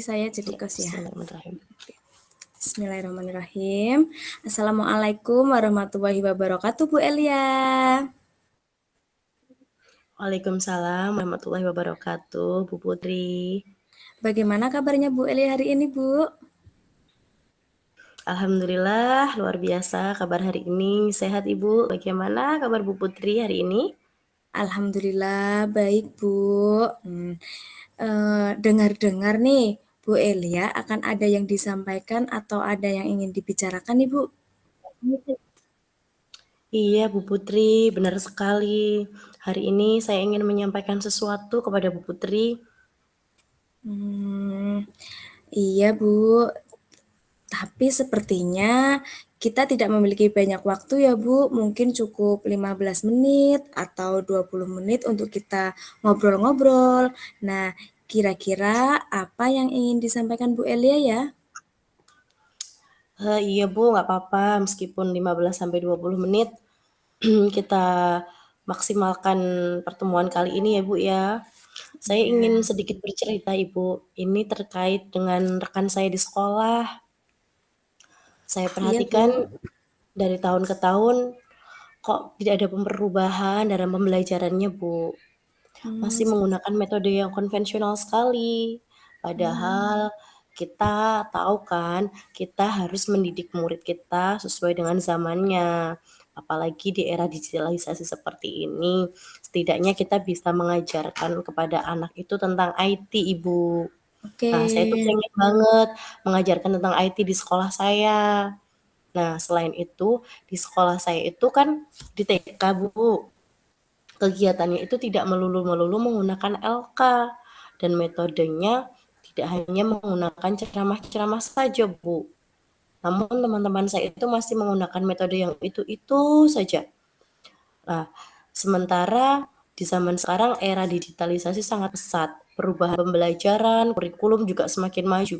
saya jadi Ya, kos ya. bismillahirrahmanirrahim. Bismillahirrahmanirrahim. Assalamualaikum warahmatullahi wabarakatuh, Bu Elia. Waalaikumsalam warahmatullahi wabarakatuh, Bu Putri. Bagaimana kabarnya Bu Elia hari ini, Bu? Alhamdulillah, luar biasa kabar hari ini. Sehat Ibu, bagaimana kabar Bu Putri hari ini? Alhamdulillah baik, Bu. Dengar-dengar nih, Bu Elia akan ada yang disampaikan atau ada yang ingin dibicarakan nih, Bu? Iya Bu Putri, benar sekali. Hari ini saya ingin menyampaikan sesuatu kepada Bu Putri. Iya, Bu. Tapi sepertinya kita tidak memiliki banyak waktu ya, Bu. Mungkin cukup 15 menit atau 20 menit untuk kita ngobrol-ngobrol. Nah, kira-kira apa yang ingin disampaikan Bu Elia ya? Iya Bu, nggak apa-apa, meskipun 15-20 menit kita maksimalkan pertemuan kali ini ya Bu ya. Saya ingin Ya, sedikit bercerita Ibu, ini terkait dengan rekan saya di sekolah. Saya iya, perhatikan Bu. dari tahun ke tahun kok tidak ada perubahan dalam pembelajarannya, Bu. Hmm, Masih menggunakan metode yang konvensional sekali. Padahal kita tahu kan, kita harus mendidik murid kita sesuai dengan zamannya. Apalagi di era digitalisasi seperti ini, setidaknya kita bisa mengajarkan kepada anak itu tentang IT, Ibu. oke. Nah, saya tuh pengen banget mengajarkan tentang IT di sekolah saya. Nah, selain itu, di sekolah saya itu kan di TK, Bu, kegiatannya itu tidak melulu-melulu menggunakan LK dan metodenya tidak hanya menggunakan ceramah-ceramah saja, Bu. Namun teman-teman saya itu masih menggunakan metode yang itu-itu saja. Nah, sementara di zaman sekarang era digitalisasi sangat pesat, perubahan pembelajaran, kurikulum juga semakin maju.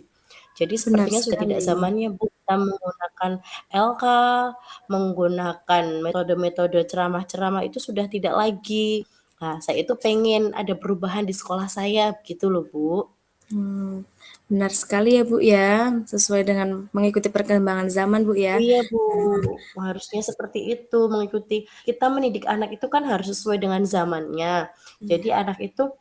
Jadi Benar sepertinya sudah tidak sekali. zamannya Bu kita menggunakan LK, menggunakan metode-metode ceramah-ceramah itu sudah tidak lagi. Nah, saya itu pengen ada perubahan di sekolah saya gitu loh Bu. Benar sekali ya, Bu ya. Sesuai dengan mengikuti perkembangan zaman, Bu ya. Iya Bu, harusnya seperti itu mengikuti. Kita mendidik anak itu kan harus sesuai dengan zamannya. Jadi Iya. anak itu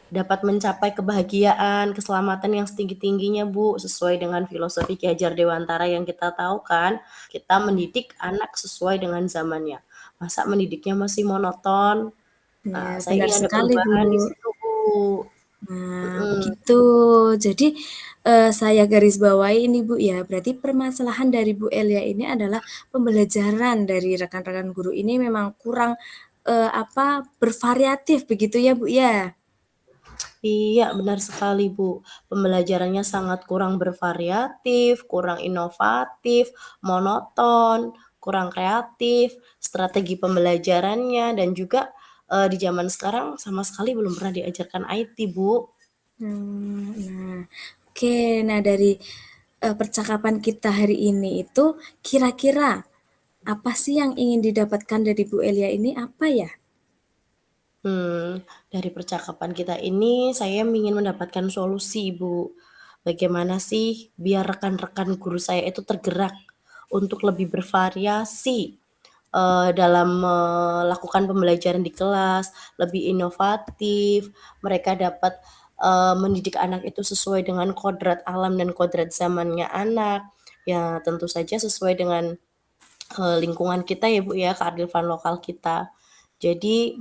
dapat mencapai kebahagiaan, keselamatan yang setinggi-tingginya, Bu, sesuai dengan filosofi Ki Hajar Dewantara yang kita tahu kan, kita mendidik anak sesuai dengan zamannya. Masa mendidiknya masih monoton? Ya, Nah, saya benar ingin ada sekali, Bu. perubahan di situ, Bu. Nah, Mhm. begitu. Jadi, saya garis bawahi ini, Bu, ya, berarti permasalahan dari Bu Elia ini adalah pembelajaran dari rekan-rekan guru ini memang kurang, bervariatif begitu ya, Bu, ya? Iya, benar sekali, Bu. Pembelajarannya sangat kurang bervariatif, kurang inovatif, monoton, kurang kreatif, strategi pembelajarannya, dan juga di zaman sekarang sama sekali belum pernah diajarkan IT, Bu. Nah, oke. Nah, dari, percakapan kita hari ini itu kira-kira apa sih yang ingin didapatkan dari Bu Elia ini apa ya? Dari percakapan kita ini saya ingin mendapatkan solusi, Bu. Bagaimana sih biar rekan-rekan guru saya itu tergerak untuk lebih bervariasi dalam melakukan pembelajaran di kelas, lebih inovatif, mereka dapat mendidik anak itu sesuai dengan kodrat alam dan kodrat zamannya anak, ya tentu saja sesuai dengan lingkungan kita ya Bu ya, kearifan lokal kita. Jadi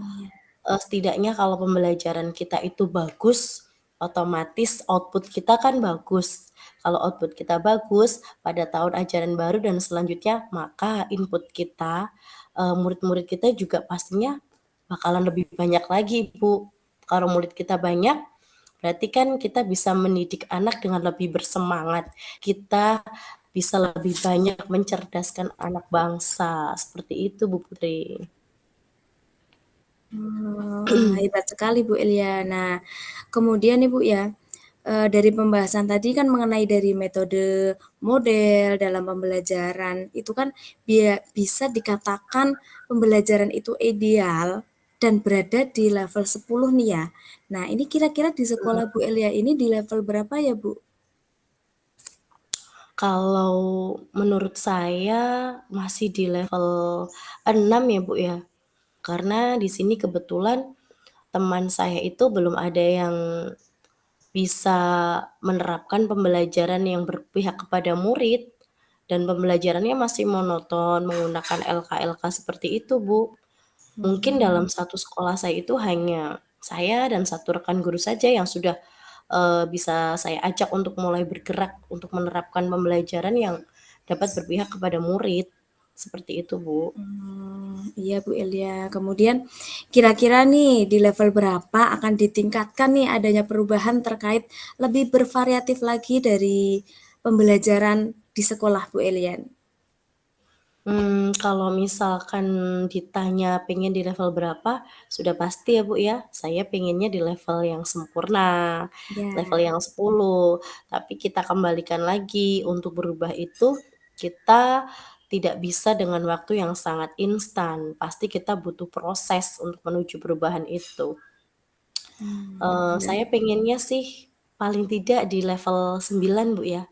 setidaknya kalau pembelajaran kita itu bagus, otomatis output kita kan bagus. Kalau output kita bagus pada tahun ajaran baru dan selanjutnya, maka input kita, murid-murid kita juga pastinya bakalan lebih banyak lagi, Bu. Kalau murid kita banyak, berarti kan kita bisa mendidik anak dengan lebih bersemangat. Kita bisa lebih banyak mencerdaskan anak bangsa. Seperti itu, Bu Putri. Wah, hebat sekali Bu Elia. Nah, kemudian nih Bu ya, dari pembahasan tadi kan mengenai dari metode model dalam pembelajaran, itu kan bisa dikatakan pembelajaran itu ideal dan berada di level 10 nih ya. Nah, ini kira-kira di sekolah Bu Elia ini di level berapa ya, Bu? Kalau menurut saya masih di level 6 ya, Bu, ya. Karena di sini kebetulan teman saya itu belum ada yang bisa menerapkan pembelajaran yang berpihak kepada murid, dan pembelajarannya masih monoton menggunakan LK-LK seperti itu, Bu. Mungkin dalam satu sekolah saya itu hanya saya dan satu rekan guru saja yang sudah, bisa saya ajak untuk mulai bergerak untuk menerapkan pembelajaran yang dapat berpihak kepada murid, seperti itu, Bu. Iya Bu Elia. Kemudian kira-kira nih di level berapa akan ditingkatkan nih adanya perubahan terkait lebih bervariatif lagi dari pembelajaran di sekolah Bu Elia? Kalau misalkan ditanya pengen di level berapa, sudah pasti ya, Bu, ya, saya pengennya di level yang sempurna, level Ya, yang 10. Tapi kita kembalikan lagi, untuk berubah itu kita tidak bisa dengan waktu yang sangat instan, pasti kita butuh proses untuk menuju perubahan itu. benar. Saya pengennya sih paling tidak di level 9, Bu, ya.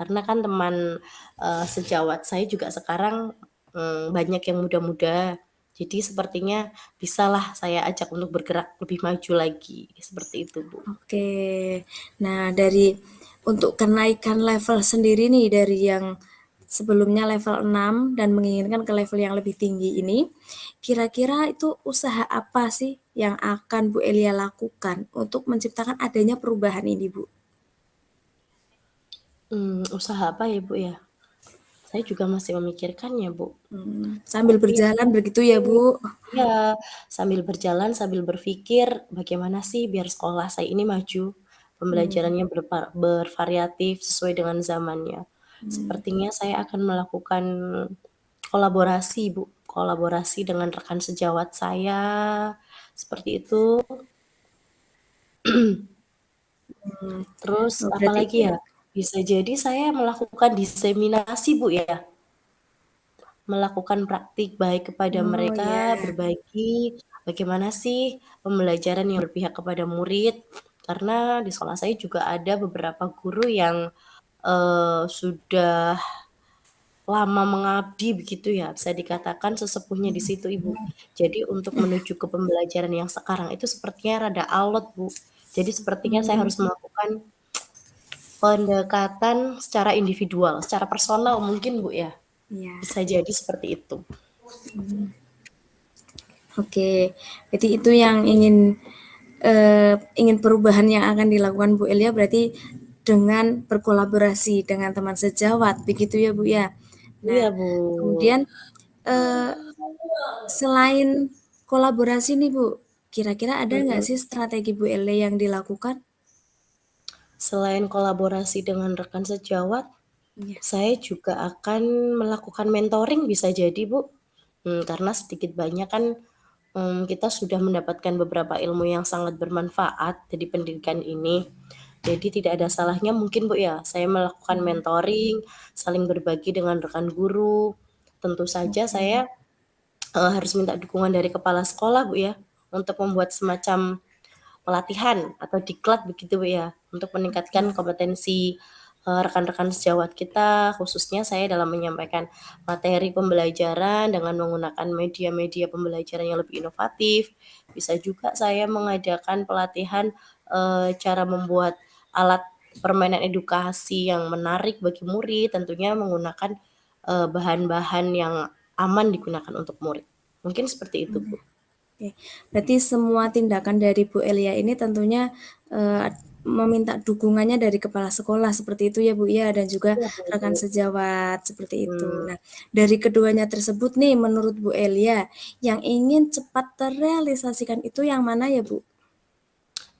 Karena kan teman, sejawat saya juga sekarang, banyak yang muda-muda. Jadi sepertinya bisalah saya ajak untuk bergerak lebih maju lagi, seperti itu, Bu. Oke. Nah, untuk kenaikan level sendiri nih dari yang sebelumnya level 6 dan menginginkan ke level yang lebih tinggi ini, kira-kira itu usaha apa sih yang akan Bu Elia lakukan untuk menciptakan adanya perubahan ini, Bu? Usaha apa ya, Bu, ya? Saya juga masih memikirkannya, Bu. Sambil Tapi yang berjalan begitu pasti ya, Bu? iya, sambil berjalan, sambil berpikir bagaimana sih biar sekolah saya ini maju, Mmm, pembelajarannya bervariatif sesuai dengan zamannya. Sepertinya saya akan melakukan kolaborasi, Bu, kolaborasi dengan rekan sejawat saya, seperti itu. Terus oh berarti apalagi ya, bisa jadi saya melakukan diseminasi, Bu, ya. Melakukan praktik baik kepada oh ya, mereka, berbagi bagaimana sih pembelajaran yang berpihak kepada murid, karena di sekolah saya juga ada beberapa guru yang, sudah lama mengabdi begitu ya, bisa dikatakan sesepuhnya di situ, Ibu. Jadi untuk menuju ke pembelajaran yang sekarang itu sepertinya rada alot, Bu. Jadi sepertinya saya mmm, harus melakukan pendekatan secara individual, secara personal mungkin, Bu, ya? iya. Bisa jadi seperti itu. Oke, berarti itu yang ingin perubahan yang akan dilakukan Bu Elia berarti dengan berkolaborasi dengan teman sejawat, begitu ya Bu ya? Iya, Nah, Bu. kemudian, eee, selain kolaborasi nih Bu, kira-kira ada nggak Mhm. sih strategi Bu Elia yang dilakukan? Selain kolaborasi dengan rekan sejawat, Iya. saya juga akan melakukan mentoring bisa jadi, Bu. Karena sedikit banyak kan, kita sudah mendapatkan beberapa ilmu yang sangat bermanfaat dari pendidikan ini. Jadi tidak ada salahnya mungkin, Bu, ya, saya melakukan mentoring, saling berbagi dengan rekan guru. Tentu saja Oke. saya, harus minta dukungan dari kepala sekolah, Bu, ya, untuk membuat semacam pelatihan atau diklat begitu, Bu, ya, untuk meningkatkan kompetensi, rekan-rekan sejawat kita, khususnya saya dalam menyampaikan materi pembelajaran dengan menggunakan media-media pembelajaran yang lebih inovatif. Bisa juga saya mengadakan pelatihan, cara membuat alat permainan edukasi yang menarik bagi murid, tentunya menggunakan, bahan-bahan yang aman digunakan untuk murid. Mungkin seperti itu, Bu. Oke, berarti semua tindakan dari Bu Elia ini tentunya, meminta dukungannya dari kepala sekolah seperti itu ya Bu ya, dan juga Iya, rekan Bu. sejawat seperti itu. Mmm. Nah, dari keduanya tersebut nih menurut Bu Elia, yang ingin cepat terrealisasikan itu yang mana ya Bu?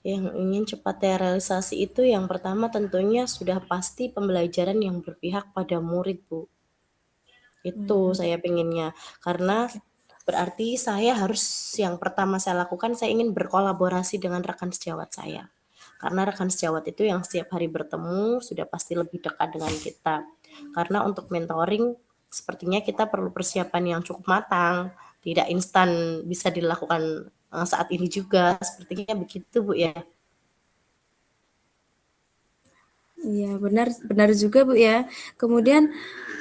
Yang ingin cepat terrealisasi itu yang pertama tentunya sudah pasti pembelajaran yang berpihak pada murid, Bu. Itu Mmm, saya pengennya. Karena oke, berarti saya harus yang pertama saya lakukan, saya ingin berkolaborasi dengan rekan sejawat saya. Karena rekan sejawat itu yang setiap hari bertemu, sudah pasti lebih dekat dengan kita. Karena untuk mentoring, sepertinya kita perlu persiapan yang cukup matang, tidak instan bisa dilakukan saat ini juga, sepertinya begitu Bu ya. Iya, benar benar juga, Bu, ya. Kemudian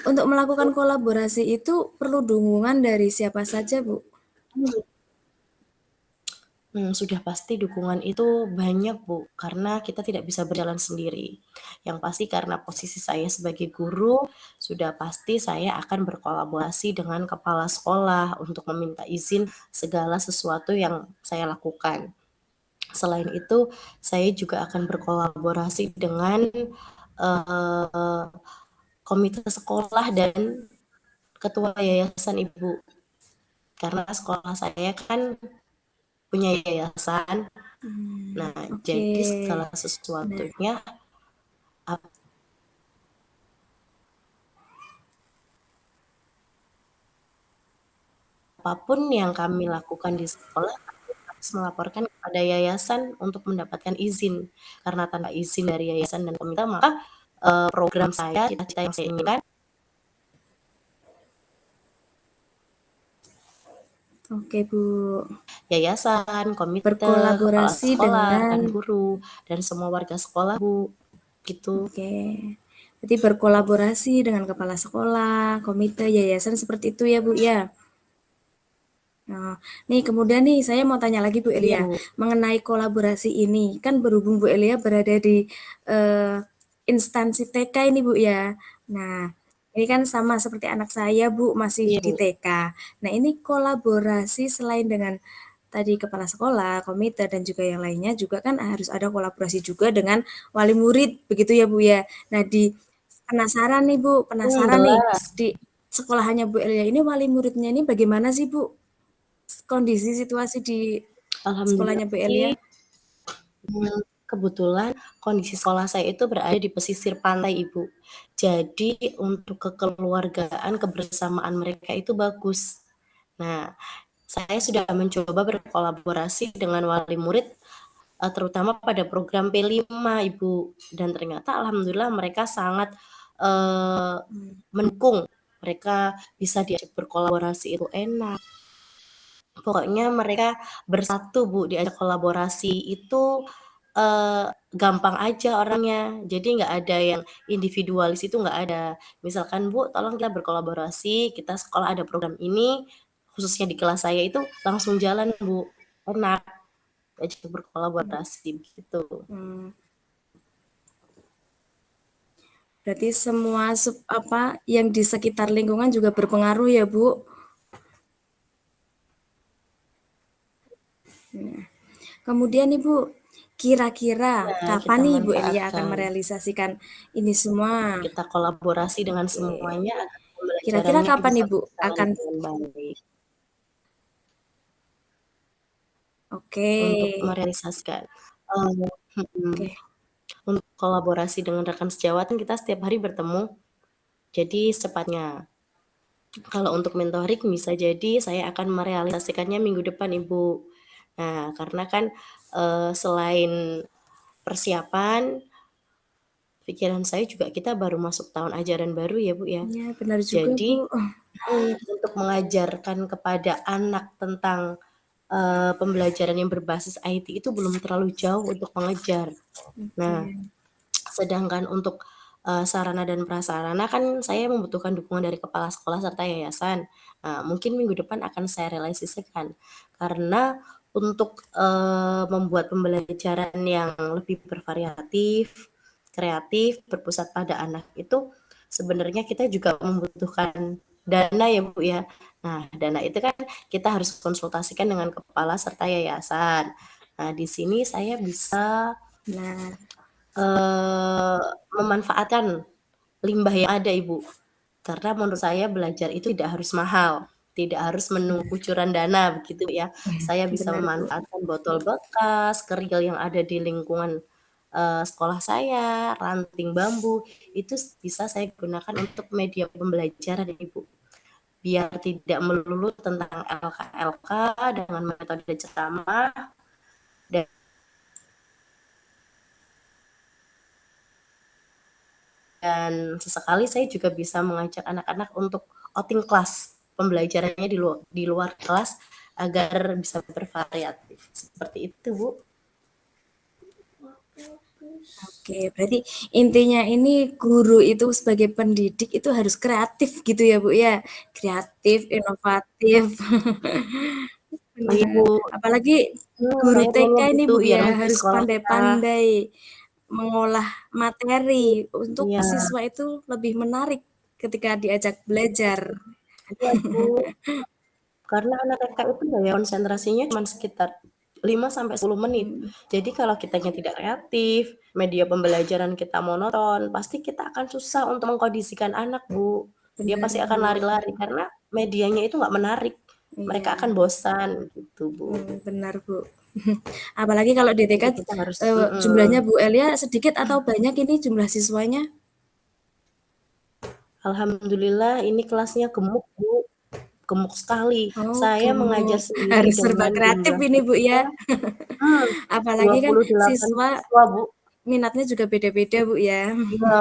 untuk melakukan kolaborasi itu perlu dukungan dari siapa saja, Bu? Sudah pasti dukungan itu banyak, Bu, karena kita tidak bisa berjalan sendiri. Yang pasti karena posisi saya sebagai guru, sudah pasti saya akan berkolaborasi dengan kepala sekolah untuk meminta izin segala sesuatu yang saya lakukan. Selain itu, saya juga akan berkolaborasi dengan, eee, komite sekolah dan ketua yayasan, Ibu. Karena sekolah saya kan punya yayasan. Nah, Oke. jadi segala Nah, sesuatunya, apapun yang kami lakukan di sekolah, kami harus melaporkan kepada yayasan untuk mendapatkan izin. Karena tanpa izin dari yayasan dan komite, maka, program saya, cita-cita yang saya inginkan, oke, Bu. yayasan, komite, kepala Berkolaborasi sekolah, dengan rekan guru, dan semua warga sekolah, Bu, gitu. oke. Berarti berkolaborasi dengan kepala sekolah, komite, yayasan seperti itu ya, Bu, ya? Nah, nih kemudian nih saya mau tanya lagi Bu Iya, Elia, Bu. mengenai kolaborasi ini. Kan berhubung Bu Elia berada di eh, instansi TK ini Bu ya. Nah, ini kan sama seperti anak saya Bu, masih Iya, di Bu. TK. Nah, ini kolaborasi selain dengan tadi kepala sekolah, komite dan juga yang lainnya juga kan harus ada kolaborasi juga dengan wali murid begitu ya Bu ya. Nah, di penasaran nih Bu, penasaran nih Jelas. di sekolahannya Bu Elia ini wali muridnya ini bagaimana sih Bu? Kondisi situasi di Alhamdulillah sekolahnya Bu sih, Elia? kebetulan kondisi sekolah saya itu berada di pesisir pantai, Ibu. Jadi untuk kekeluargaan, kebersamaan mereka itu bagus. Nah, saya sudah mencoba berkolaborasi dengan wali murid, terutama pada program P5, Ibu, dan ternyata alhamdulillah mereka sangat, mendukung. Mereka bisa diajak berkolaborasi itu enak. Pokoknya mereka bersatu, Bu, diajak kolaborasi itu, gampang aja orangnya. Jadi nggak ada yang individualis itu nggak ada. Misalkan, "Bu, tolong kita berkolaborasi, kita sekolah ada program ini," khususnya di kelas saya itu langsung jalan, Bu, enak, diajak berkolaborasi, begitu. Hmm, berarti semua apa yang di sekitar lingkungan juga berpengaruh ya Bu? Kemudian nih Bu, kira-kira Nah, kapan kita nih Bu Elia akan manfaatkan, merealisasikan ini semua? kita kolaborasi dengan Oke. semuanya agar Kira-kira pembelajarannya kapan bisa nih Bu berjalan akan dengan baik. oke. Untuk merealisasikan, mhm, Oke. untuk kolaborasi dengan rekan sejawat kan kita setiap hari bertemu, jadi secepatnya. Kalau untuk mentoring bisa jadi saya akan merealisasikannya minggu depan, Ibu. Nah, karena kan, selain persiapan, pikiran saya juga kita baru masuk tahun ajaran baru ya, Bu, ya. Iya, benar juga Jadi Bu. untuk mengajarkan kepada anak tentang, pembelajaran yang berbasis IT itu belum terlalu jauh untuk mengejar. Oke. Nah, sedangkan untuk, sarana dan prasarana kan saya membutuhkan dukungan dari kepala sekolah serta yayasan. Nah, mungkin minggu depan akan saya realisasikan. Karena untuk, membuat pembelajaran yang lebih bervariatif, kreatif, berpusat pada anak itu sebenarnya kita juga membutuhkan dana ya, Bu, ya. Nah, dana itu kan kita harus konsultasikan dengan kepala serta yayasan. Nah, di sini saya bisa Nah, Eee, memanfaatkan limbah yang ada, Ibu. Karena menurut saya belajar itu tidak harus mahal, tidak harus menunggu kucuran dana begitu ya. Saya bisa benar Bu. memanfaatkan botol bekas, kerikil yang ada di lingkungan, sekolah saya, ranting bambu, itu bisa saya gunakan untuk media pembelajaran, Ibu. Biar tidak melulu tentang LK-LK dengan metode ceramah dan sesekali saya juga bisa mengajak anak-anak untuk outing kelas, pembelajarannya di luar kelas agar bisa bervariatif. Seperti itu, Bu. Oke, berarti intinya ini guru itu sebagai pendidik itu harus kreatif gitu ya, Bu, ya? Kreatif, inovatif. Iya, Benar. Bu. Apalagi guru Saya TK pengennya ini, gitu Bu, biar ya, nanti harus sekolah kita pandai-pandai mengolah materi untuk iya, siswa itu lebih menarik ketika diajak belajar. iya, Bu. Karena anak TK itu daya konsentrasinya cuma sekitar 5 sampai 10 menit. Mhm, Jadi kalau kitanya tidak kreatif, media pembelajaran kita monoton, pasti kita akan susah untuk mengkondisikan anak, Bu. Dia benar, pasti akan Bu. lari-lari karena medianya itu nggak menarik. Mereka Iya, akan bosan gitu, Bu. benar, Bu. Apalagi kalau di TK, Jadi kita harus jumlahnya Bu Elia sedikit atau banyak ini jumlah siswanya? alhamdulillah ini kelasnya gemuk, Bu. Gemuk sekali. Oh, Saya mengajar gemuk. sendiri Harus serba dengan kreatif jumlah ini, Bu, siswa ya. hmm, Apalagi kan 28 siswa siswa, Bu. minatnya juga beda-beda, Bu, ya. Iya,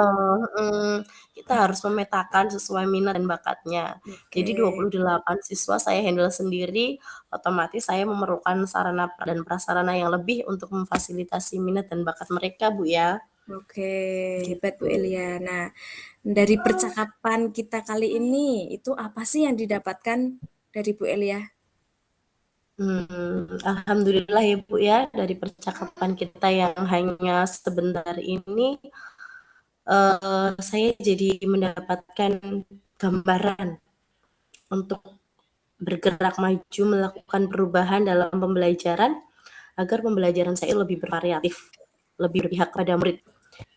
mhm, kita harus memetakan sesuai minat dan bakatnya. Oke, Jadi 28 siswa saya handle sendiri, otomatis saya memerlukan sarana dan prasarana yang lebih untuk memfasilitasi minat dan bakat mereka, Bu, ya, oke, hebat Bu gitu. Elia. Nah, dari percakapan kita kali ini, itu apa sih yang didapatkan dari Bu Elia? Alhamdulillah ya, Bu, ya, dari percakapan kita yang hanya sebentar ini, saya jadi mendapatkan gambaran untuk bergerak maju melakukan perubahan dalam pembelajaran agar pembelajaran saya lebih bervariatif, lebih berpihak pada murid.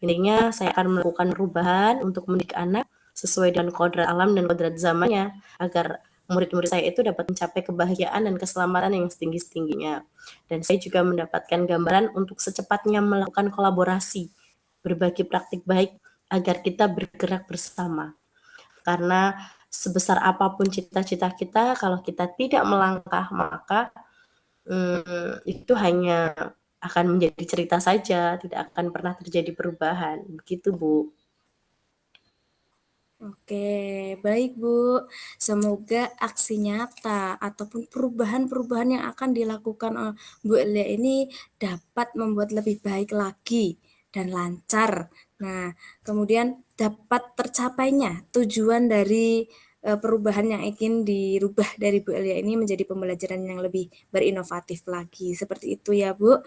Intinya saya akan melakukan perubahan untuk mendidik anak sesuai dengan kodrat alam dan kodrat zamannya agar murid-murid saya itu dapat mencapai kebahagiaan dan keselamatan yang setinggi-tingginya. Dan saya juga mendapatkan gambaran untuk secepatnya melakukan kolaborasi, berbagi praktik baik agar kita bergerak bersama. Karena sebesar apapun cita-cita kita, kalau kita tidak melangkah, maka itu hanya akan menjadi cerita saja, tidak akan pernah terjadi perubahan. Begitu, Bu. Oke, baik Bu. Semoga aksi nyata ataupun perubahan-perubahan yang akan dilakukan oleh Bu Elia ini dapat membuat lebih baik lagi dan lancar. Nah, kemudian dapat tercapainya tujuan dari perubahan yang ingin dirubah dari Bu Elia ini menjadi pembelajaran yang lebih berinovatif lagi. Seperti itu ya, Bu.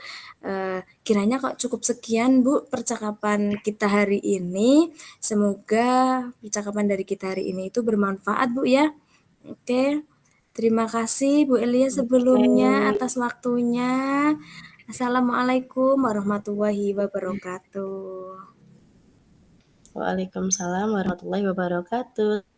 Kiranya kok cukup sekian, Bu, percakapan kita hari ini. Semoga percakapan dari kita hari ini itu bermanfaat, Bu, ya. Oke. Terima kasih Bu Elia Oke. sebelumnya atas waktunya. Assalamualaikum warahmatullahi wabarakatuh. Waalaikumsalam warahmatullahi wabarakatuh.